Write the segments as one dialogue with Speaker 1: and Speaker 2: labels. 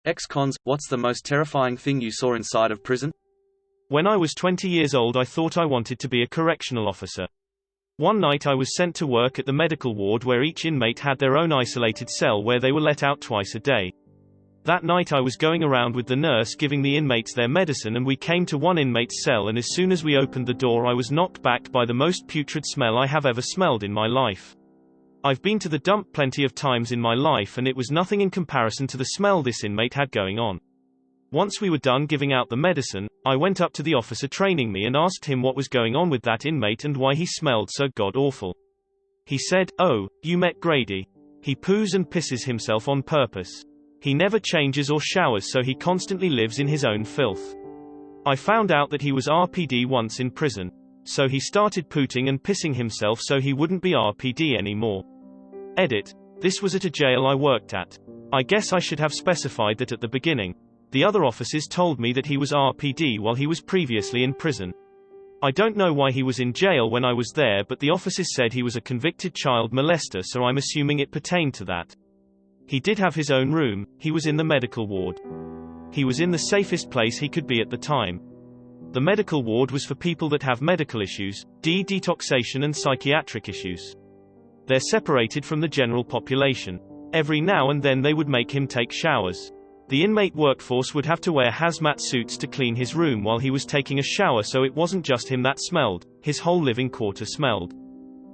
Speaker 1: Ex-cons, what's the most terrifying thing you saw inside of prison?
Speaker 2: When I was 20 years old, I thought I wanted to be a correctional officer. One night I was sent to work at the medical ward where each inmate had their own isolated cell where they were let out twice a day. That night I was going around with the nurse giving the inmates their medicine, and we came to one inmate's cell, and as soon as we opened the door I was knocked back by the most putrid smell I have ever smelled in my life. I've been to the dump plenty of times in my life, and it was nothing in comparison to the smell this inmate had going on. Once we were done giving out the medicine, I went up to the officer training me and asked him what was going on with that inmate and why he smelled so god-awful. He said, "Oh, you met Grady. He poos and pisses himself on purpose. He never changes or showers, so he constantly lives in his own filth." I found out that he was RPD once in prison. So he started pooting and pissing himself so he wouldn't be RPD anymore. Edit. This was at a jail I worked at. I guess I should have specified that at the beginning. The other officers told me that he was RPD while he was previously in prison. I don't know why he was in jail when I was there, but the officers said he was a convicted child molester, so I'm assuming it pertained to that. He did have his own room, he was in the medical ward. He was in the safest place he could be at the time. The medical ward was for people that have medical issues, detoxation and psychiatric issues. They're separated from the general population. Every now and then they would make him take showers. The inmate workforce would have to wear hazmat suits to clean his room while he was taking a shower, so it wasn't just him that smelled, his whole living quarter smelled.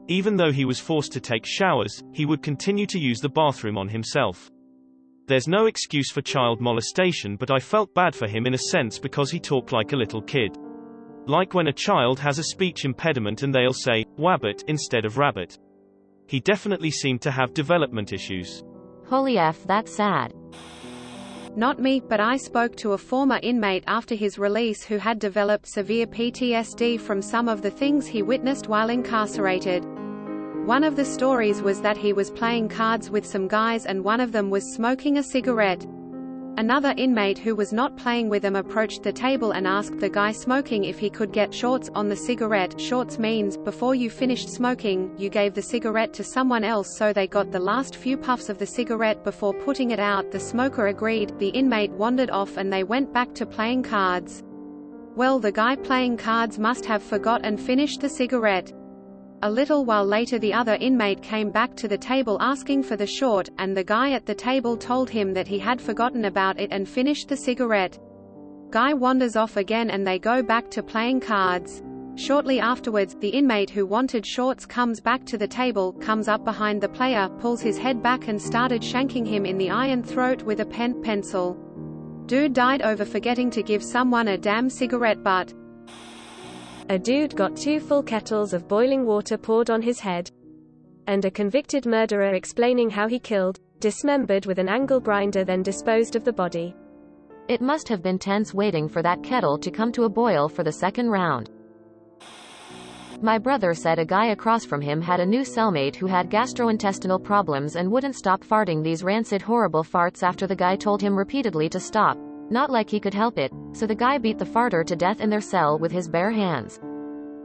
Speaker 2: Even though he was forced to take showers, he would continue to use the bathroom on himself. There's no excuse for child molestation, but I felt bad for him in a sense because he talked like a little kid. Like when a child has a speech impediment and they'll say, wabbit, instead of rabbit. He definitely seemed to have development issues.
Speaker 3: Holy F, that's sad.
Speaker 4: Not me, but I spoke to a former inmate after his release who had developed severe PTSD from some of the things he witnessed while incarcerated. One of the stories was that he was playing cards with some guys and one of them was smoking a cigarette. Another inmate who was not playing with them approached the table and asked the guy smoking if he could get shorts on the cigarette. Shorts means, before you finished smoking, you gave the cigarette to someone else, so they got the last few puffs of the cigarette before putting it out. The smoker agreed, the inmate wandered off and they went back to playing cards. Well, the guy playing cards must have forgot and finished the cigarette. A little while later the other inmate came back to the table asking for the short, and the guy at the table told him that he had forgotten about it and finished the cigarette. Guy wanders off again and they go back to playing cards. Shortly afterwards, the inmate who wanted shorts comes back to the table, comes up behind the player, pulls his head back and started shanking him in the eye and throat with a pencil. Dude died over forgetting to give someone a damn cigarette butt.
Speaker 5: A dude got 2 full kettles of boiling water poured on his head. And a convicted murderer explaining how he killed, dismembered with an angle grinder, then disposed of the body.
Speaker 3: It must have been tense waiting for that kettle to come to a boil for the second round. My brother said a guy across from him had a new cellmate who had gastrointestinal problems and wouldn't stop farting these rancid horrible farts after the guy told him repeatedly to stop. Not like he could help it, so the guy beat the farter to death in their cell with his bare hands.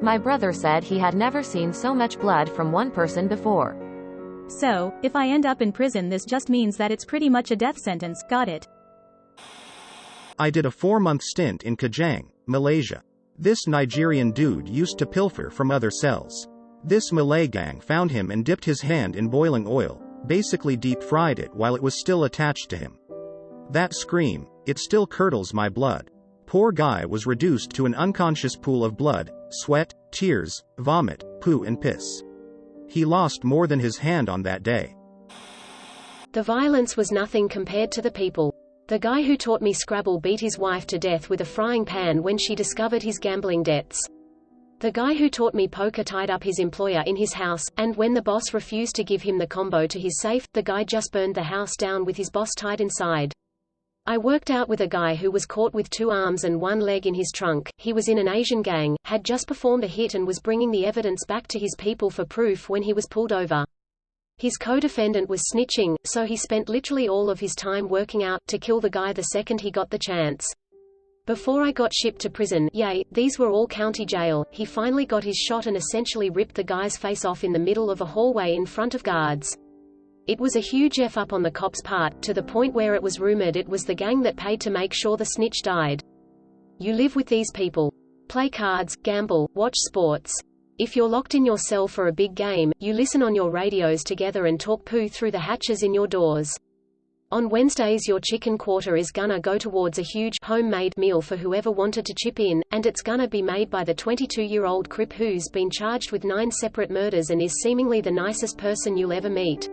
Speaker 3: My brother said he had never seen so much blood from one person before.
Speaker 6: So, if I end up in prison, this just means that it's pretty much a death sentence, got it?
Speaker 7: I did a 4-month stint in Kajang, Malaysia. This Nigerian dude used to pilfer from other cells. This Malay gang found him and dipped his hand in boiling oil, basically deep-fried it while it was still attached to him. That scream, it still curdles my blood. Poor guy was reduced to an unconscious pool of blood, sweat, tears, vomit, poo and piss. He lost more than his hand on that day.
Speaker 8: The violence was nothing compared to the people. The guy who taught me Scrabble beat his wife to death with a frying pan when she discovered his gambling debts. The guy who taught me poker tied up his employer in his house, and when the boss refused to give him the combo to his safe, the guy just burned the house down with his boss tied inside. I worked out with a guy who was caught with 2 arms and 1 leg in his trunk. He was in an Asian gang, had just performed a hit and was bringing the evidence back to his people for proof when he was pulled over. His co-defendant was snitching, so he spent literally all of his time working out to kill the guy the second he got the chance. Before I got shipped to prison, yay, these were all county jail, he finally got his shot and essentially ripped the guy's face off in the middle of a hallway in front of guards. It was a huge F-up on the cops' part, to the point where it was rumored it was the gang that paid to make sure the snitch died. You live with these people. Play cards, gamble, watch sports. If you're locked in your cell for a big game, you listen on your radios together and talk poo through the hatches in your doors. On Wednesdays your chicken quarter is gonna go towards a huge, homemade meal for whoever wanted to chip in, and it's gonna be made by the 22-year-old Crip who's been charged with 9 separate murders and is seemingly the nicest person you'll ever meet.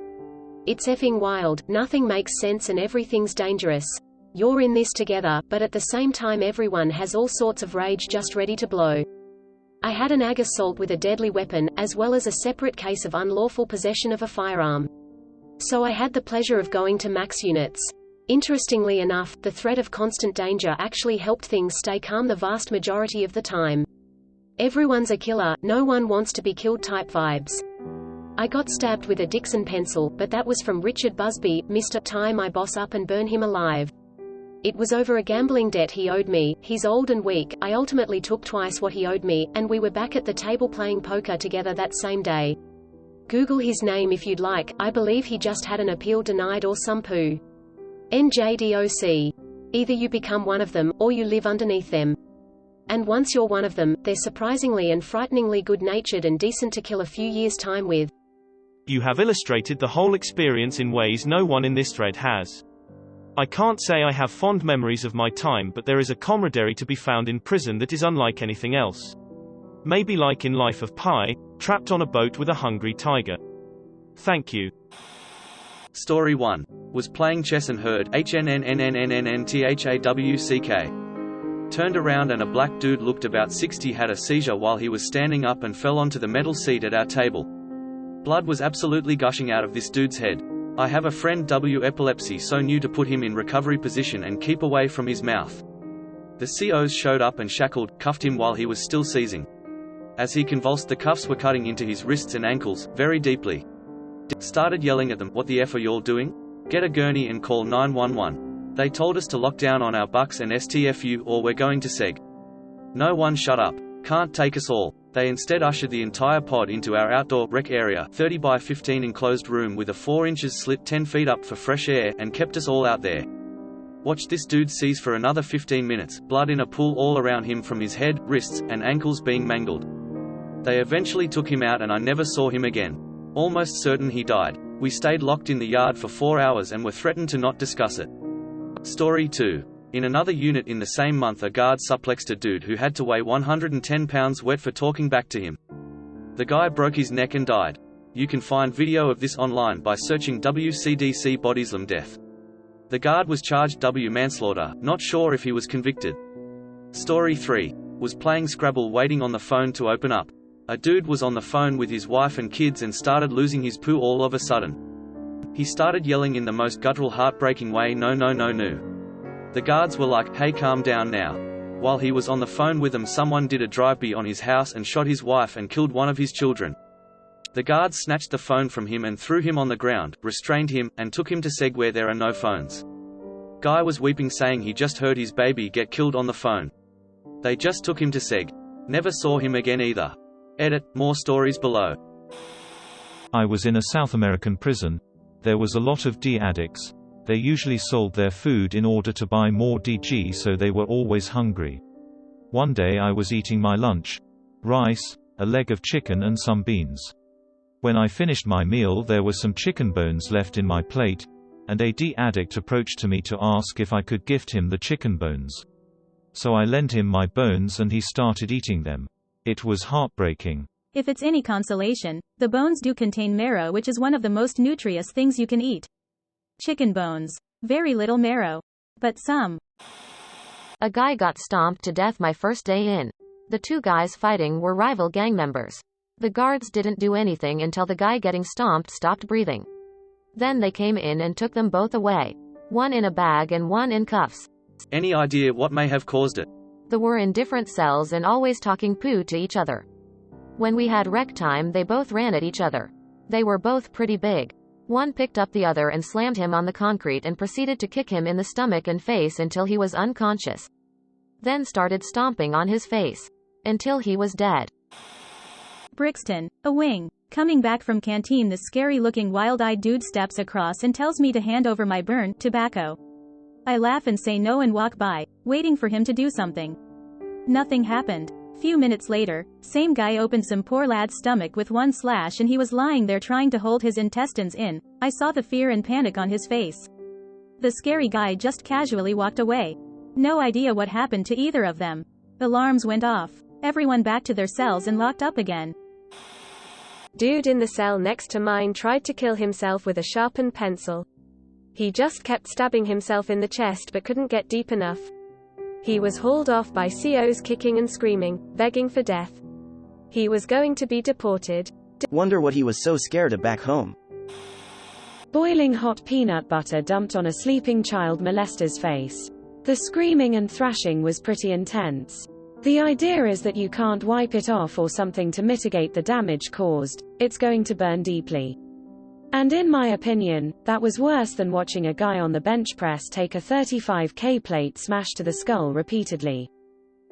Speaker 8: It's effing wild, nothing makes sense and everything's dangerous. You're in this together, but at the same time everyone has all sorts of rage just ready to blow. I had an ag assault with a deadly weapon, as well as a separate case of unlawful possession of a firearm. So I had the pleasure of going to max units. Interestingly enough, the threat of constant danger actually helped things stay calm the vast majority of the time. Everyone's a killer, no one wants to be killed type vibes. I got stabbed with a Dixon pencil, but that was from Richard Busby, Mr. Tie my boss up and burn him alive. It was over a gambling debt he owed me. He's old and weak, I ultimately took twice what he owed me, and we were back at the table playing poker together that same day. Google his name if you'd like, I believe he just had an appeal denied or some poo. NJDOC. Either you become one of them, or you live underneath them. And once you're one of them, they're surprisingly and frighteningly good-natured and decent to kill a few years' time with.
Speaker 2: You have illustrated the whole experience in ways no one in this thread has. I can't say I have fond memories of my time, but there is a camaraderie to be found in prison that is unlike anything else. Maybe like in Life of Pi, trapped on a boat with a hungry tiger. Thank you.
Speaker 1: Story 1. Was playing chess and heard HNNNNNNTHAWCK. Turned around and a black dude looked about 60 had a seizure while he was standing up and fell onto the metal seat at our table. Blood was absolutely gushing out of this dude's head. I have a friend W epilepsy, so knew to put him in recovery position and keep away from his mouth. The COs showed up and cuffed him while he was still seizing. As he convulsed, the cuffs were cutting into his wrists and ankles, very deeply. Started yelling at them, "What the F are y'all doing? Get a gurney and call 911. They told us to lock down on our bucks and STFU or we're going to seg. No one shut up. Can't take us all." They instead ushered the entire pod into our outdoor rec area, 30 by 15 enclosed room with a 4 inches slit 10 feet up for fresh air, and kept us all out there. Watched this dude seize for another 15 minutes, blood in a pool all around him from his head, wrists, and ankles being mangled. They eventually took him out and I never saw him again. Almost certain he died. We stayed locked in the yard for 4 hours and were threatened to not discuss it. Story 2. In another unit in the same month, a guard suplexed a dude who had to weigh 110 pounds wet for talking back to him. The guy broke his neck and died. You can find video of this online by searching WCDC Bodyslam death. The guard was charged manslaughter, not sure if he was convicted. Story 3. Was playing Scrabble waiting on the phone to open up. A dude was on the phone with his wife and kids and started losing his poo all of a sudden. He started yelling in the most guttural, heartbreaking way, "No no no no." The guards were like, "Hey, calm down now." While he was on the phone with them, someone did a drive-by on his house and shot his wife and killed one of his children. The guards snatched the phone from him and threw him on the ground, restrained him, and took him to seg where there are no phones. Guy was weeping, saying he just heard his baby get killed on the phone. They just took him to seg. Never saw him again either. Edit, more stories below.
Speaker 9: I was in a South American prison. There was a lot of D addicts. They usually sold their food in order to buy more DG, so they were always hungry. One day I was eating my lunch. Rice, a leg of chicken and some beans. When I finished my meal, there were some chicken bones left in my plate, and a D addict approached me to ask if I could gift him the chicken bones. So I lent him my bones and he started eating them. It was heartbreaking.
Speaker 6: If it's any consolation, the bones do contain marrow, which is one of the most nutritious things you can eat. Chicken bones. Very little marrow. But some.
Speaker 3: A guy got stomped to death my first day in. The two guys fighting were rival gang members. The guards didn't do anything until the guy getting stomped stopped breathing. Then they came in and took them both away. One in a bag and one in cuffs.
Speaker 1: Any idea what may have caused it?
Speaker 3: They were in different cells and always talking poo to each other. When we had rec time, they both ran at each other. They were both pretty big. One picked up the other and slammed him on the concrete and proceeded to kick him in the stomach and face until he was unconscious. Then started stomping on his face. Until he was dead.
Speaker 6: Brixton, a wing. Coming back from canteen, the scary-looking wild-eyed dude steps across and tells me to hand over my burned tobacco. I laugh and say no and walk by, waiting for him to do something. Nothing happened. Few minutes later, same guy opened some poor lad's stomach with one slash and he was lying there trying to hold his intestines in. I saw the fear and panic on his face. The scary guy just casually walked away. No idea what happened to either of them. Alarms went off. Everyone back to their cells and locked up again.
Speaker 5: Dude in the cell next to mine tried to kill himself with a sharpened pencil. He just kept stabbing himself in the chest but couldn't get deep enough. He was hauled off by COs kicking and screaming, begging for death. He was going to be deported.
Speaker 10: Wonder what he was so scared of back home.
Speaker 11: Boiling hot peanut butter dumped on a sleeping child molester's face. The screaming and thrashing was pretty intense. The idea is that you can't wipe it off or something to mitigate the damage caused, it's going to burn deeply. And in my opinion, that was worse than watching a guy on the bench press take a 35K plate smash to the skull repeatedly.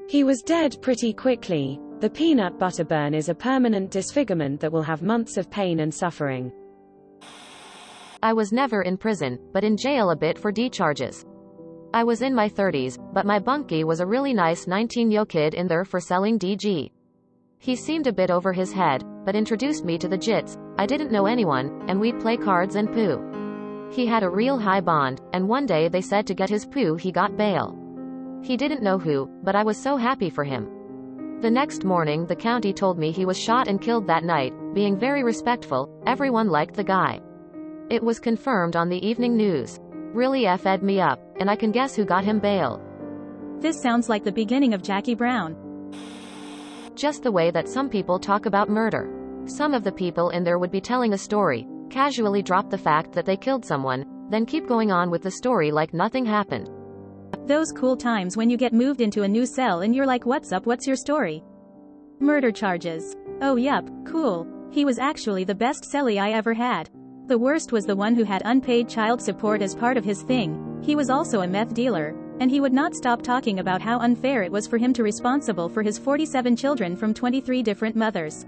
Speaker 11: He was dead pretty quickly. The peanut butter burn is a permanent disfigurement that will have months of pain and suffering.
Speaker 3: I was never in prison, but in jail a bit for D charges. I was in my 30s, but my bunkie was a really nice 19-year-old kid in there for selling DG. He seemed a bit over his head, but introduced me to the jits. I didn't know anyone, and we'd play cards and poo. He had a real high bond, and one day they said to get his poo he got bail. He didn't know who, but I was so happy for him. The next morning the county told me he was shot and killed that night. Being very respectful, everyone liked the guy. It was confirmed on the evening news. Really F'd me up, and I can guess who got him bail.
Speaker 6: This sounds like the beginning of Jackie Brown.
Speaker 3: Just the way that some people talk about murder. Some of the people in there would be telling a story, casually drop the fact that they killed someone, then keep going on with the story like nothing happened.
Speaker 6: Those cool times when you get moved into a new cell and you're like, what's up, what's your story? Murder charges. Oh yup, cool. He was actually the best cellie I ever had. The worst was the one who had unpaid child support as part of his thing. He was also a meth dealer. And he would not stop talking about how unfair it was for him to be responsible for his 47 children from 23 different mothers.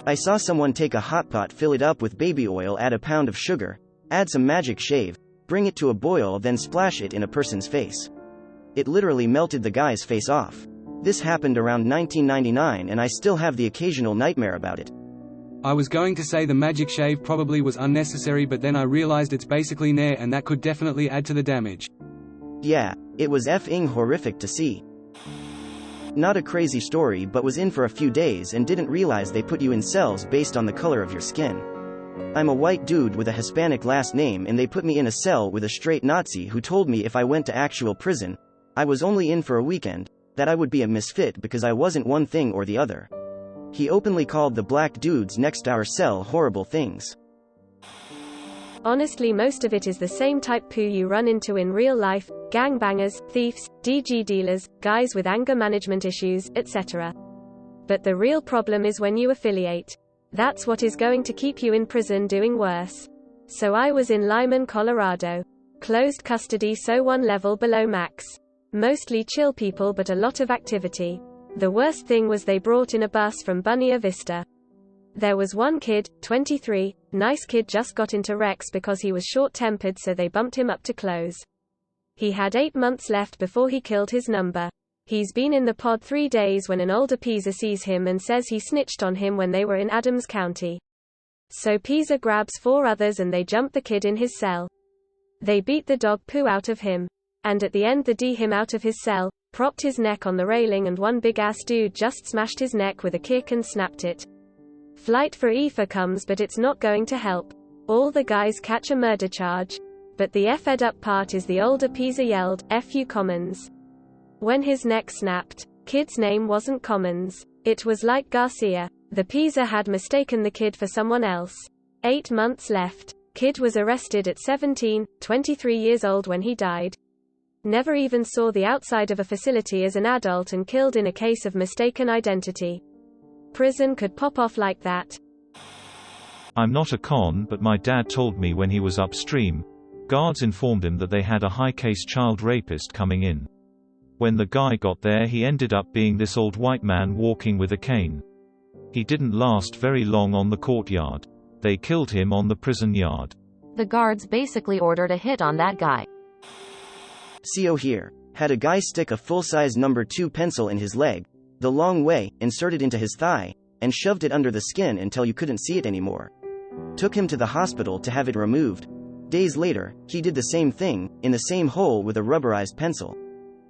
Speaker 10: I saw someone take a hot pot, fill it up with baby oil, add a pound of sugar, add some magic shave, bring it to a boil, then splash it in a person's face. It literally melted the guy's face off. This happened around 1999 and I still have the occasional nightmare about it.
Speaker 12: I was going to say the magic shave probably was unnecessary, but then I realized it's basically nair and that could definitely add to the damage.
Speaker 10: Yeah, it was effing horrific to see. Not a crazy story, but was in for a few days and didn't realize they put you in cells based on the color of your skin. I'm a white dude with a Hispanic last name and they put me in a cell with a straight Nazi who told me if I went to actual prison, I was only in for a weekend, that I would be a misfit because I wasn't one thing or the other. He openly called the black dudes next our cell horrible things.
Speaker 5: Honestly, most of it is the same type poo you run into in real life: gangbangers, thieves, DG dealers, guys with anger management issues, etc. But the real problem is when you affiliate. That's what is going to keep you in prison doing worse. So I was in Lyman, Colorado. Closed custody, so one level below max. Mostly chill people but a lot of activity. The worst thing was they brought in a bus from Buena Vista. There was one kid, 23, nice kid, just got into Rex because he was short-tempered, so they bumped him up to close. He had 8 months left before he killed his number. He's been in the pod 3 days when an older Pisa sees him and says he snitched on him when they were in Adams County. So Pisa grabs 4 others and they jump the kid in his cell. They beat the dog poo out of him. And at the end they D him out of his cell, propped his neck on the railing, and one big-ass dude just smashed his neck with a kick and snapped it. Flight for EFA comes, but it's not going to help. All the guys catch a murder charge. But the F'd up part is the older Pisa yelled, "F you Commons." When his neck snapped, kid's name wasn't Commons. It was like Garcia. The Pisa had mistaken the kid for someone else. 8 months left. Kid was arrested at 17, 23 years old when he died. Never even saw the outside of a facility as an adult and killed in a case of mistaken identity. Prison could pop off like that.
Speaker 9: I'm not a con, but my dad told me when he was upstream, guards informed him that they had a high-case child rapist coming in. When the guy got there, he ended up being this old white man walking with a cane. He didn't last very long on the courtyard. They killed him on the prison yard.
Speaker 3: The guards basically ordered a hit on that guy.
Speaker 10: CO here. Had a guy stick a full-size number 2 pencil in his leg, the long way, inserted into his thigh, and shoved it under the skin until you couldn't see it anymore. Took him to the hospital to have it removed. Days later, he did the same thing, in the same hole with a rubberized pencil.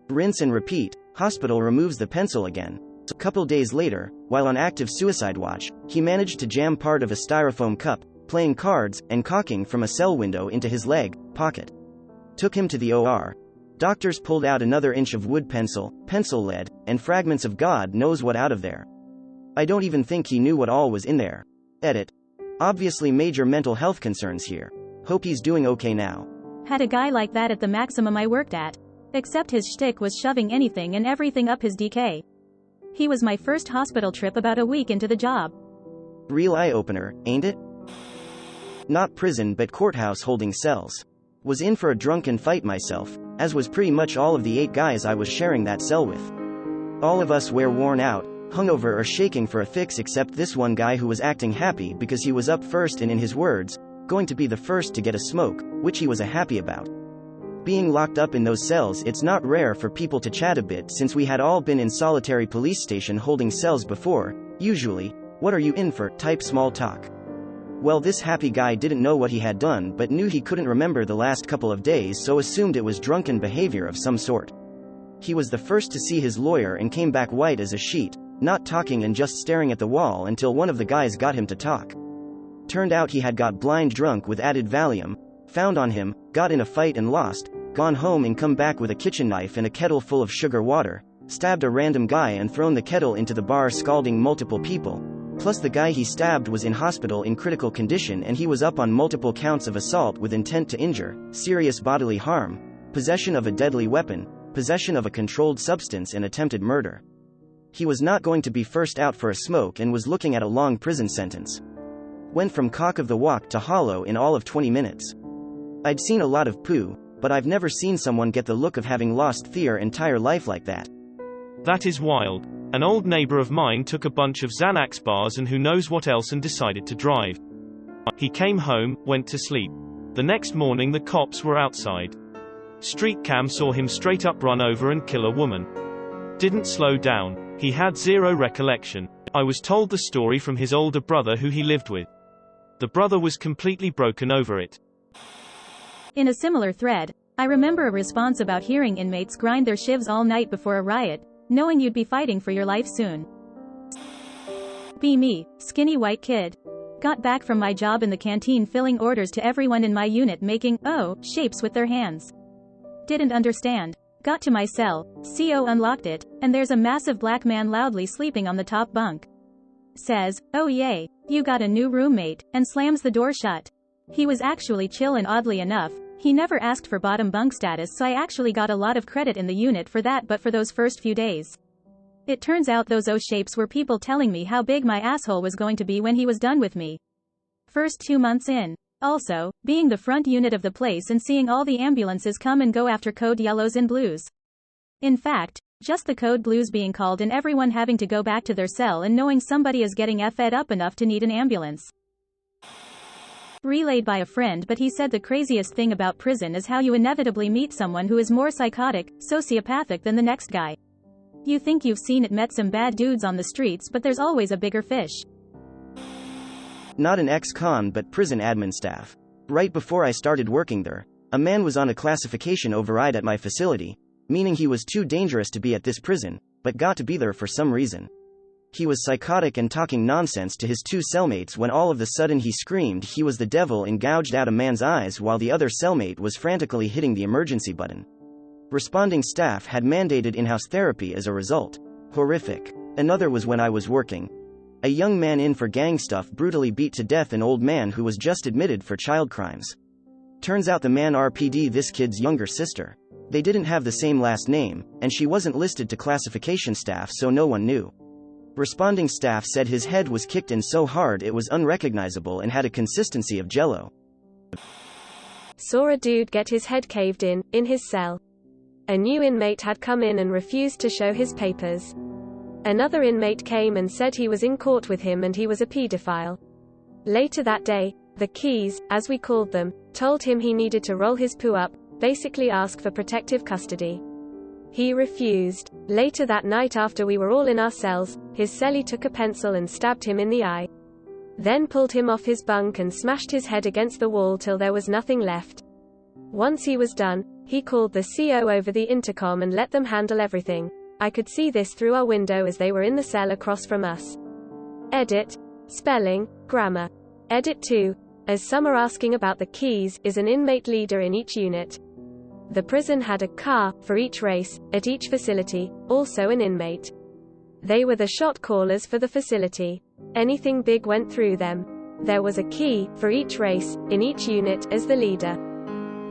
Speaker 10: Rinse and repeat, hospital removes the pencil again. A couple days later, while on active suicide watch, he managed to jam part of a styrofoam cup, playing cards, and caulking from a cell window into his leg, pocket. Took him to the OR. Doctors pulled out another inch of wood pencil lead, and fragments of God knows what out of there. I don't even think he knew what all was in there. Edit. Obviously major mental health concerns here. Hope he's doing okay now.
Speaker 6: Had a guy like that at the maximum I worked at. Except his shtick was shoving anything and everything up his DK. He was my first hospital trip about a week into the job.
Speaker 10: Real eye-opener, ain't it? Not prison but courthouse holding cells. Was in for a drunken fight myself, as was pretty much all of the 8 guys I was sharing that cell with. All of us were worn out, hungover or shaking for a fix except this one guy who was acting happy because he was up first and in his words, going to be the first to get a smoke, which he was happy about. Being locked up in those cells, it's not rare for people to chat a bit since we had all been in solitary police station holding cells before, usually, what are you in for, type small talk. Well, this happy guy didn't know what he had done but knew he couldn't remember the last couple of days so assumed it was drunken behavior of some sort. He was the first to see his lawyer and came back white as a sheet, not talking and just staring at the wall until one of the guys got him to talk. Turned out he had got blind drunk with added Valium, found on him, got in a fight and lost, gone home and come back with a kitchen knife and a kettle full of sugar water, stabbed a random guy and thrown the kettle into the bar scalding multiple people. Plus the guy he stabbed was in hospital in critical condition and he was up on multiple counts of assault with intent to injure, serious bodily harm, possession of a deadly weapon, possession of a controlled substance and attempted murder. He was not going to be first out for a smoke and was looking at a long prison sentence. Went from cock of the walk to hollow in all of 20 minutes. I'd seen a lot of poo, but I've never seen someone get the look of having lost their entire life like that.
Speaker 2: That is wild. An old neighbor of mine took a bunch of Xanax bars and who knows what else and decided to drive. He came home, went to sleep. The next morning the cops were outside. Street cam saw him straight up run over and kill a woman. Didn't slow down. He had zero recollection. I was told the story from his older brother who he lived with. The brother was completely broken over it.
Speaker 6: In a similar thread, I remember a response about hearing inmates grind their shivs all night before a riot, knowing you'd be fighting for your life soon. Be me, skinny white kid. Got back from my job in the canteen filling orders to everyone in my unit making, shapes with their hands. Didn't understand. Got to my cell, CO unlocked it, and there's a massive black man loudly sleeping on the top bunk. Says, "Oh yay, you got a new roommate," and slams the door shut. He was actually chill and oddly enough, he never asked for bottom bunk status so I actually got a lot of credit in the unit for that but for those first few days. It turns out those O-shapes were people telling me how big my asshole was going to be when he was done with me. First 2 months in. Also, being the front unit of the place and seeing all the ambulances come and go after code yellows and blues. In fact, just the code blues being called and everyone having to go back to their cell and knowing somebody is getting fed up enough to need an ambulance. Relayed by a friend, but he said the craziest thing about prison is how you inevitably meet someone who is more psychotic, sociopathic than the next guy. You think you've met some bad dudes on the streets but there's always a bigger fish.
Speaker 10: Not an ex-con but prison admin staff. Right before I started working there, a man was on a classification override at my facility, meaning he was too dangerous to be at this prison, but got to be there for some reason. He was psychotic and talking nonsense to his 2 cellmates when all of a sudden he screamed he was the devil and gouged out a man's eyes while the other cellmate was frantically hitting the emergency button. Responding staff had mandated in-house therapy as a result. Horrific. Another was when I was working. A young man in for gang stuff brutally beat to death an old man who was just admitted for child crimes. Turns out the man RPD this kid's younger sister. They didn't have the same last name, and she wasn't listed to classification staff so no one knew. Responding staff said his head was kicked in so hard it was unrecognizable and had a consistency of jello.
Speaker 5: Saw a dude get his head caved in his cell. A new inmate had come in and refused to show his papers. Another inmate came and said he was in court with him and he was a pedophile. Later that day, the keys, as we called them, told him he needed to roll his poo up, basically ask for protective custody. He refused. Later that night, after we were all in our cells, his cellie took a pencil and stabbed him in the eye. Then pulled him off his bunk and smashed his head against the wall till there was nothing left. Once he was done, he called the CO over the intercom and let them handle everything. I could see this through our window as they were in the cell across from us. Edit. Spelling, grammar. Edit 2. As some are asking about the keys, is an inmate leader in each unit. The prison had a car for each race, at each facility, also an inmate. They were the shot callers for the facility. Anything big went through them. There was a key for each race, in each unit, as the leader.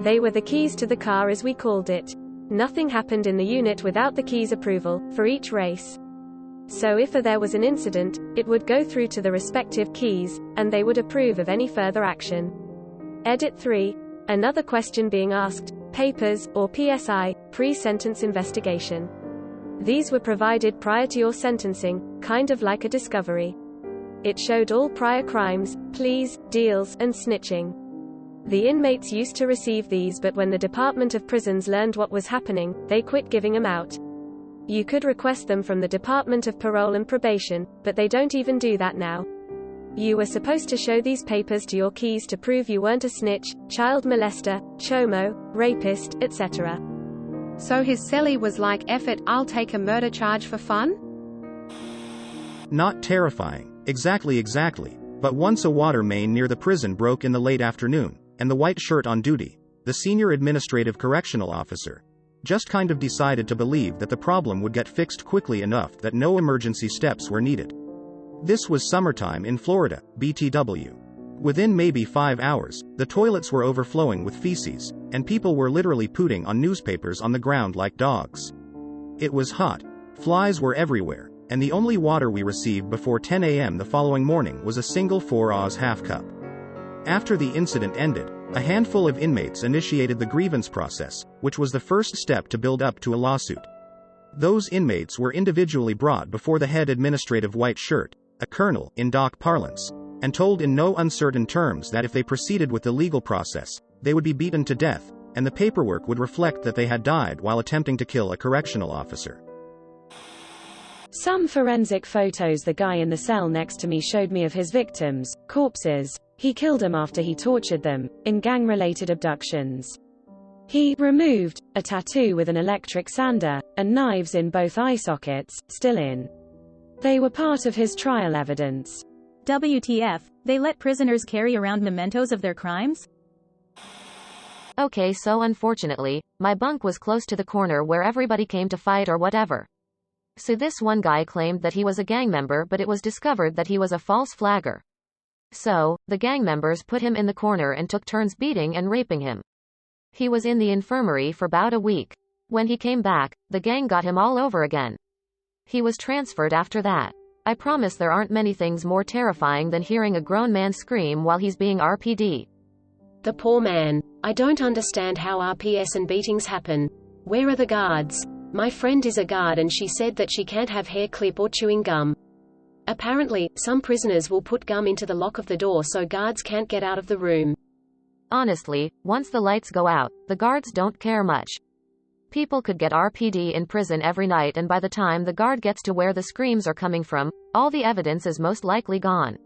Speaker 5: They were the keys to the car as we called it. Nothing happened in the unit without the keys' approval, for each race. So if there was an incident, it would go through to the respective keys, and they would approve of any further action. Edit 3. Another question being asked, papers, or PSI, pre-sentence investigation. These were provided prior to your sentencing, kind of like a discovery. It showed all prior crimes, pleas, deals, and snitching. The inmates used to receive these, but when the Department of Prisons learned what was happening, they quit giving them out. You could request them from the Department of Parole and Probation, but they don't even do that now. You were supposed to show these papers to your keys to prove you weren't a snitch, child molester, chomo, rapist, etc.
Speaker 4: So his cellie was like, "F it, I'll take a murder charge for fun?"
Speaker 7: Not terrifying. Exactly. But once a water main near the prison broke in the late afternoon, and the white shirt on duty, the senior administrative correctional officer, just kind of decided to believe that the problem would get fixed quickly enough that no emergency steps were needed. This was summertime in Florida, BTW. Within maybe 5 hours, the toilets were overflowing with feces, and people were literally pooting on newspapers on the ground like dogs. It was hot. Flies were everywhere, and the only water we received before 10 a.m. the following morning was a single 4 Oz half cup. After the incident ended, a handful of inmates initiated the grievance process, which was the first step to build up to a lawsuit. Those inmates were individually brought before the head administrative white shirt, a colonel in dock parlance, and told in no uncertain terms that if they proceeded with the legal process, they would be beaten to death, and the paperwork would reflect that they had died while attempting to kill a correctional officer.
Speaker 11: Some forensic photos the guy in the cell next to me showed me of his victims, corpses. He killed them after he tortured them, in gang-related abductions. He removed a tattoo with an electric sander, and knives in both eye sockets, still in. They were part of his trial evidence.
Speaker 6: WTF, they let prisoners carry around mementos of their crimes?
Speaker 3: Okay, so unfortunately, my bunk was close to the corner where everybody came to fight or whatever. So this one guy claimed that he was a gang member, but it was discovered that he was a false flagger. So, the gang members put him in the corner and took turns beating and raping him. He was in the infirmary for about a week. When he came back, the gang got him all over again. He was transferred after that. I promise there aren't many things more terrifying than hearing a grown man scream while he's being RPD.
Speaker 8: The poor man. I don't understand how RPS and beatings happen. Where are the guards? My friend is a guard and she said that she can't have hair clip or chewing gum. Apparently, some prisoners will put gum into the lock of the door so guards can't get out of the room.
Speaker 3: Honestly, once the lights go out, the guards don't care much. People could get RPD in prison every night, and by the time the guard gets to where the screams are coming from, all the evidence is most likely gone.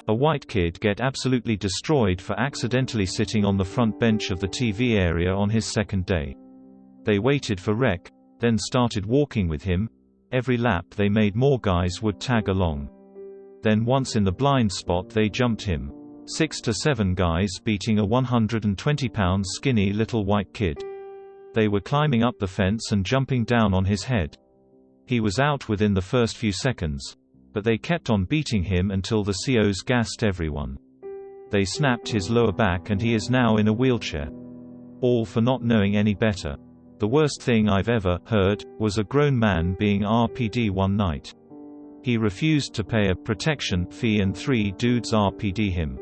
Speaker 9: A white kid get absolutely destroyed for accidentally sitting on the front bench of the TV area on his second day. They waited for rec, then started walking with him. Every lap they made, more guys would tag along. Then once in the blind spot they jumped him. 6 to 7 guys beating a 120-pound skinny little white kid. They were climbing up the fence and jumping down on his head. He was out within the first few seconds, but they kept on beating him until the COs gassed everyone. They snapped his lower back and he is now in a wheelchair. All for not knowing any better. The worst thing I've ever heard was a grown man being RPD one night. He refused to pay a protection fee and 3 dudes RPD him.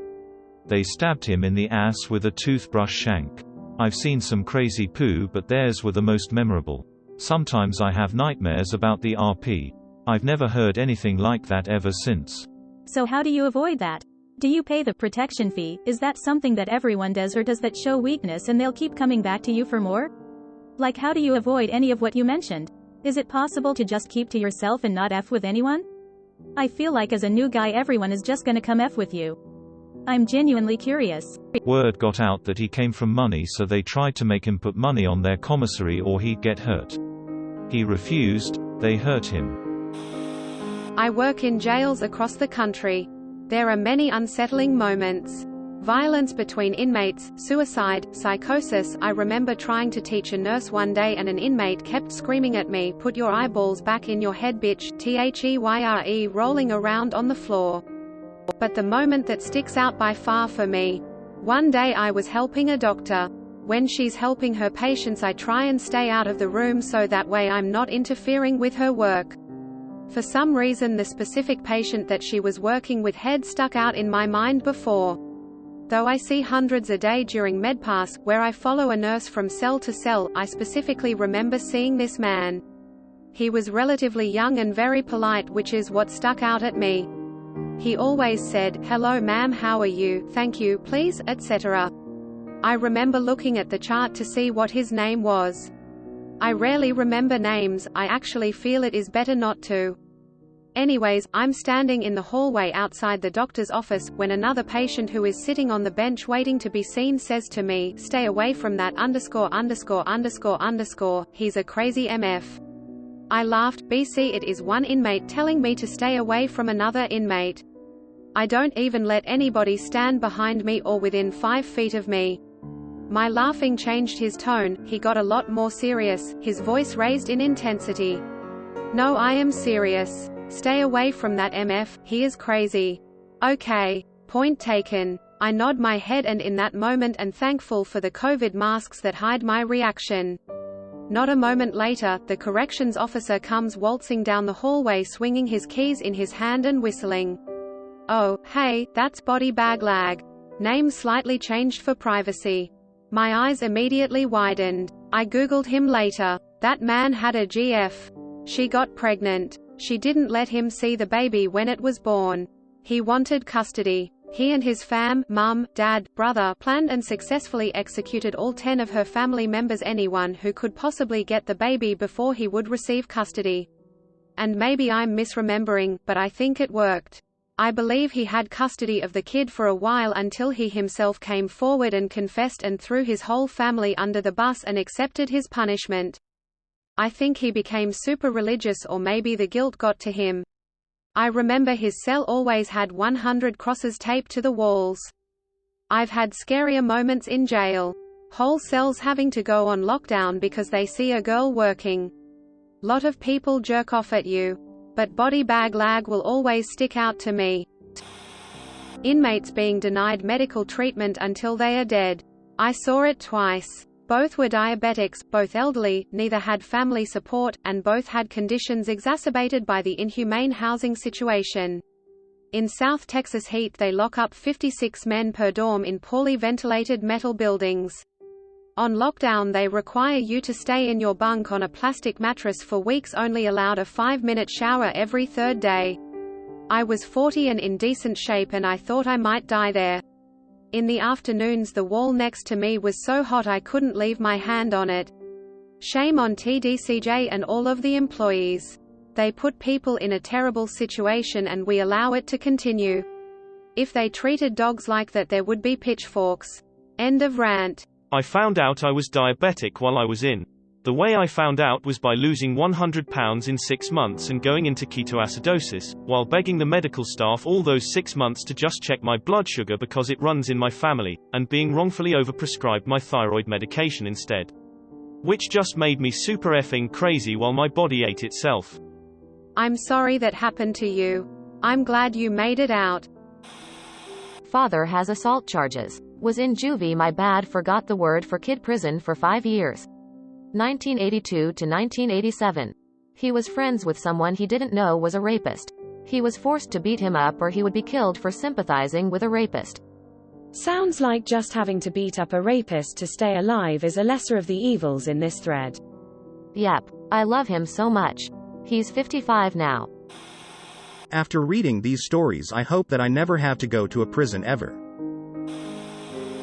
Speaker 9: They stabbed him in the ass with a toothbrush shank. I've seen some crazy poo, but theirs were the most memorable. Sometimes I have nightmares about the RP. I've never heard anything like that ever since.
Speaker 6: So how do you avoid that? Do you pay the protection fee? Is that something that everyone does, or does that show weakness and they'll keep coming back to you for more? Like, how do you avoid any of what you mentioned? Is it possible to just keep to yourself and not F with anyone? I feel like as a new guy everyone is just gonna come F with you. I'm genuinely curious.
Speaker 9: Word got out that he came from money, so they tried to make him put money on their commissary or he'd get hurt. He refused. They hurt him.
Speaker 4: I work in jails across the country. There are many unsettling moments. Violence between inmates, suicide, psychosis. I remember trying to teach a nurse one day and an inmate kept screaming at me, "Put your eyeballs back in your head, bitch," THEYRE, rolling around on the floor. But the moment that sticks out by far for me. One day I was helping a doctor. When she's helping her patients I try and stay out of the room so that way I'm not interfering with her work. For some reason the specific patient that she was working with had stuck out in my mind before. Though I see hundreds a day during MedPass, where I follow a nurse from cell to cell, I specifically remember seeing this man. He was relatively young and very polite, which is what stuck out at me. He always said, "Hello ma'am, how are you, thank you, please," etc. I remember looking at the chart to see what his name was. I rarely remember names, I actually feel it is better not to. Anyways, I'm standing in the hallway outside the doctor's office, when another patient who is sitting on the bench waiting to be seen says to me, "Stay away from that ______, he's a crazy MF." I laughed. BC, it is one inmate telling me to stay away from another inmate. I don't even let anybody stand behind me or within 5 feet of me. My laughing changed his tone, he got a lot more serious, his voice raised in intensity. "No, I am serious. Stay away from that MF, he is crazy." Okay. Point taken. I nod my head and in that moment am thankful for the COVID masks that hide my reaction. Not a moment later, the corrections officer comes waltzing down the hallway swinging his keys in his hand and whistling. "Oh, hey, that's Body Bag Lag. Name slightly changed for privacy." My eyes immediately widened. I googled him later. That man had a GF. She got pregnant. She didn't let him see the baby when it was born. He wanted custody. He and his mum, dad, brother, planned and successfully executed all 10 of her family members, anyone who could possibly get the baby before he would receive custody. And maybe I'm misremembering, but I think it worked. I believe he had custody of the kid for a while until he himself came forward and confessed and threw his whole family under the bus and accepted his punishment. I think he became super religious, or maybe the guilt got to him. I remember his cell always had 100 crosses taped to the walls. I've had scarier moments in jail. Whole cells having to go on lockdown because they see a girl working. Lot of people jerk off at you. But Body Bag Lag will always stick out to me. Inmates being denied medical treatment until they are dead. I saw it twice. Both were diabetics, both elderly, neither had family support, and both had conditions exacerbated by the inhumane housing situation. In South Texas heat they lock up 56 men per dorm in poorly ventilated metal buildings. On lockdown they require you to stay in your bunk on a plastic mattress for weeks, only allowed a 5-minute shower every 3rd day. I was 40 and in decent shape and I thought I might die there. In the afternoons the wall next to me was so hot I couldn't leave my hand on it. Shame on TDCJ and all of the employees. They put people in a terrible situation and we allow it to continue. If they treated dogs like that there would be pitchforks. End of rant.
Speaker 2: I found out I was diabetic while I was in. The way I found out was by losing 100 pounds in 6 months and going into ketoacidosis, while begging the medical staff all those 6 months to just check my blood sugar because it runs in my family, and being wrongfully overprescribed my thyroid medication instead. Which just made me super effing crazy while my body ate itself.
Speaker 4: I'm sorry that happened to you. I'm glad you made it out.
Speaker 3: Father has assault charges. Was in juvie, my bad, forgot the word for kid, prison for 5 years. 1982 to 1987. He was friends with someone he didn't know was a rapist. He was forced to beat him up or he would be killed for sympathizing with a rapist.
Speaker 11: Sounds like just having to beat up a rapist to stay alive is a lesser of the evils in this thread.
Speaker 3: Yep. I love him so much. He's 55 now.
Speaker 7: After reading these stories, I hope that I never have to go to a prison ever.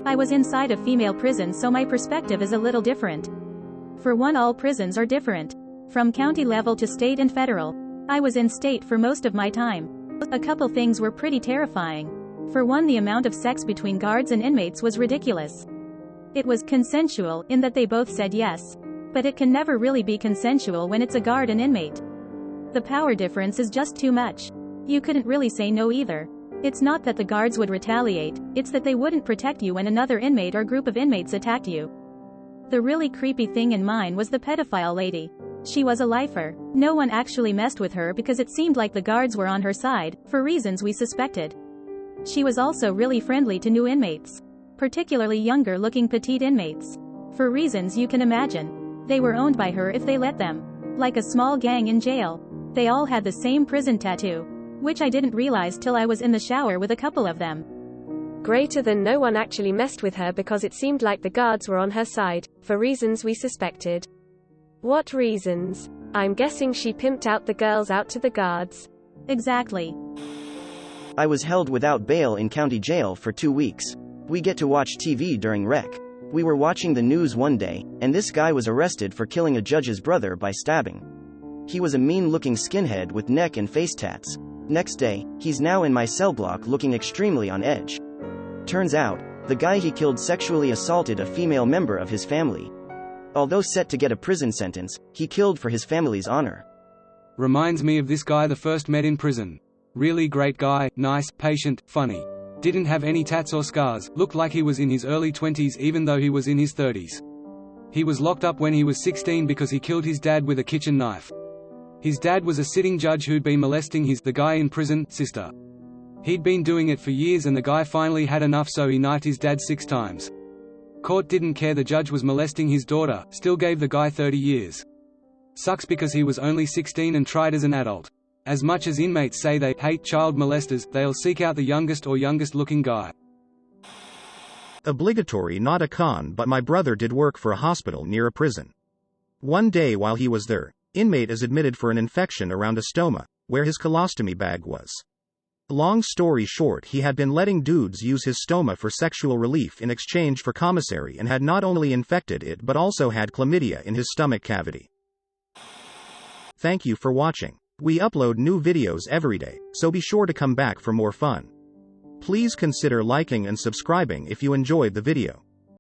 Speaker 6: I was inside a female prison, so my perspective is a little different. For one, all prisons are different. From county level to state and federal. I was in state for most of my time. A couple things were pretty terrifying. For one, the amount of sex between guards and inmates was ridiculous. It was consensual, in that they both said yes. But it can never really be consensual when it's a guard and inmate. The power difference is just too much. You couldn't really say no either. It's not that the guards would retaliate, it's that they wouldn't protect you when another inmate or group of inmates attacked you. The really creepy thing in mine was the pedophile lady. She was a lifer. No one actually messed with her because it seemed like the guards were on her side, for reasons we suspected. She was also really friendly to new inmates. Particularly younger-looking petite inmates. For reasons you can imagine. They were owned by her if they let them. Like a small gang in jail. They all had the same prison tattoo. Which I didn't realize till I was in the shower with a couple of them.
Speaker 5: Greater than no one actually messed with her because it seemed like the guards were on her side, for reasons we suspected. What reasons? I'm guessing she pimped out the girls out to the guards.
Speaker 6: Exactly.
Speaker 10: I was held without bail in county jail for 2 weeks. We get to watch TV during rec. We were watching the news one day, and this guy was arrested for killing a judge's brother by stabbing. He was a mean-looking skinhead with neck and face tats. Next day, he's now in my cell block looking extremely on edge. Turns out, the guy he killed sexually assaulted a female member of his family. Although set to get a prison sentence, he killed for his family's honor.
Speaker 12: Reminds me of this guy the first met in prison. Really great guy, nice, patient, funny. Didn't have any tats or scars, looked like he was in his early 20s even though he was in his 30s. He was locked up when he was 16 because he killed his dad with a kitchen knife. His dad was a sitting judge who'd been molesting the guy in prison, sister. He'd been doing it for years and the guy finally had enough, so he knifed his dad 6 times. Court didn't care the judge was molesting his daughter, still gave the guy 30 years. Sucks because he was only 16 and tried as an adult. As much as inmates say they hate child molesters, they'll seek out the youngest or youngest looking guy.
Speaker 7: Obligatory, not a con, but my brother did work for a hospital near a prison. One day while he was there, inmate is admitted for an infection around a stoma, where his colostomy bag was. Long story short, he had been letting dudes use his stoma for sexual relief in exchange for commissary and had not only infected it but also had chlamydia in his stomach cavity. Thank you for watching. We upload new videos every day, so be sure to come back for more fun. Please consider liking and subscribing if you enjoyed the video.